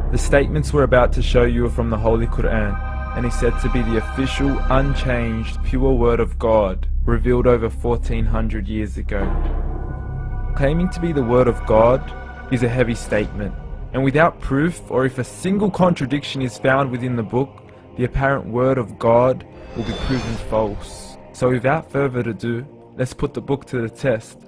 The statements we're about to show you are from the Holy Quran, and is said to be the official, unchanged, pure word of God, revealed over 1400 years ago. Claiming to be the word of God is a heavy statement, and without proof, or if a single contradiction is found within the book, the apparent word of God will be proven false. So without further ado, let's put the book to the test.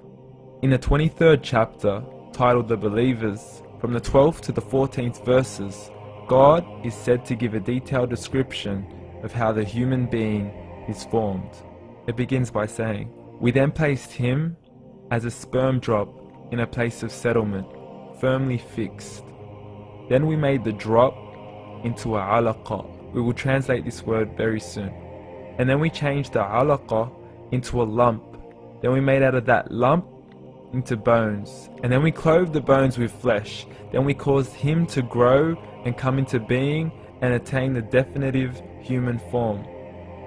In the 23rd chapter, titled The Believers, from the 12th to the 14th verses, God is said to give a detailed description of how the human being is formed. It begins by saying, "We then placed him as a sperm drop in a place of settlement, firmly fixed. Then we made the drop into a alaqa." We will translate this word very soon. "And then we changed the alaqa into a lump. Then we made out of that lump into bones. And then we clothed the bones with flesh. Then we caused him to grow and come into being and attain the definitive human form."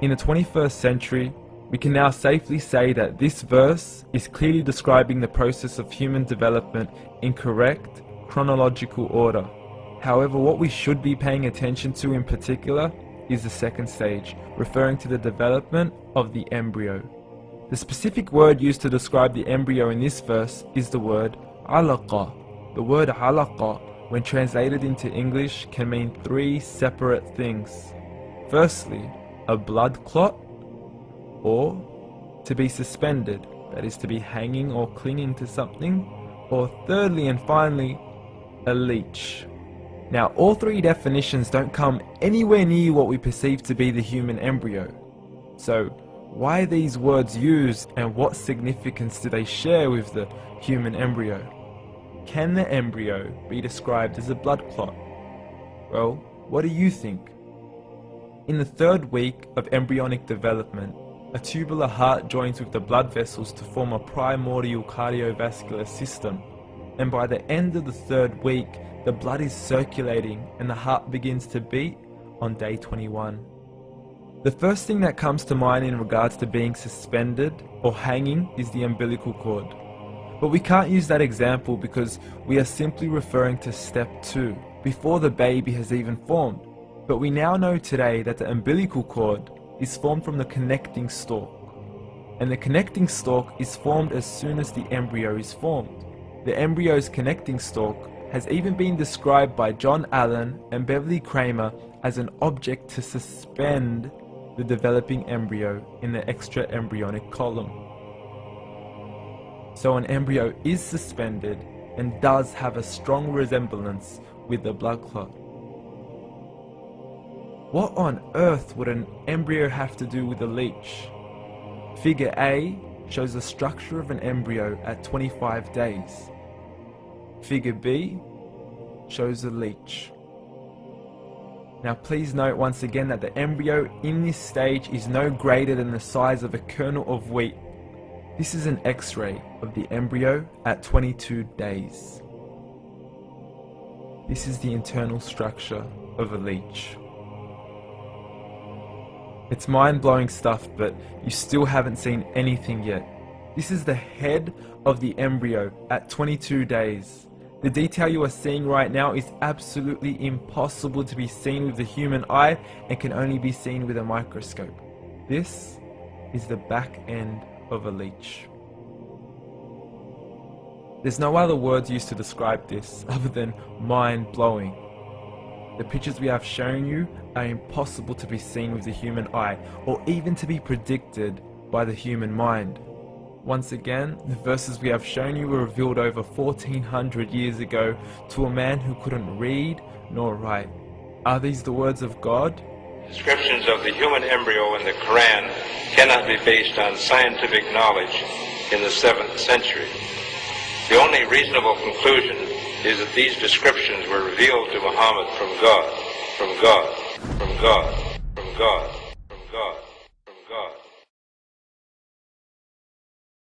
In the 21st century, we can now safely say that this verse is clearly describing the process of human development in correct chronological order. However, what we should be paying attention to in particular is the second stage, referring to the development of the embryo. The specific word used to describe the embryo in this verse is the word alaqa. The word alaqa, when translated into English, can mean three separate things. Firstly, a blood clot, or to be suspended, that is to be hanging or clinging to something, or thirdly and finally, a leech. Now, all three definitions don't come anywhere near what we perceive to be the human embryo. So, why are these words used, and what significance do they share with the human embryo? Can the embryo be described as a blood clot? Well, what do you think? In the third week of embryonic development, a tubular heart joins with the blood vessels to form a primordial cardiovascular system, and by the end of the third week, the blood is circulating and the heart begins to beat on day 21. The first thing that comes to mind in regards to being suspended or hanging is the umbilical cord. But we can't use that example because we are simply referring to step 2, before the baby has even formed. But we now know today that the umbilical cord is formed from the connecting stalk. And the connecting stalk is formed as soon as the embryo is formed. The embryo's connecting stalk has even been described by John Allen and Beverly Kramer as an object to suspend the developing embryo in the extra-embryonic column. So an embryo is suspended and does have a strong resemblance with the blood clot. What on earth would an embryo have to do with a leech? Figure A shows the structure of an embryo at 25 days. Figure B shows a leech. Now please note once again that the embryo in this stage is no greater than the size of a kernel of wheat. This is an X-ray of the embryo at 22 days. This is the internal structure of a leech. It's mind-blowing stuff, but you still haven't seen anything yet. This is the head of the embryo at 22 days. The detail you are seeing right now is absolutely impossible to be seen with the human eye and can only be seen with a microscope. This is the back end of a leech. There's no other words used to describe this other than mind-blowing. The pictures we have shown you are impossible to be seen with the human eye or even to be predicted by the human mind. Once again, the verses we have shown you were revealed over 1400 years ago to a man who couldn't read nor write. Are these the words of God? Descriptions of the human embryo in the Quran cannot be based on scientific knowledge in the 7th century. The only reasonable conclusion is that these descriptions were revealed to Muhammad from God, from God, from God, from God.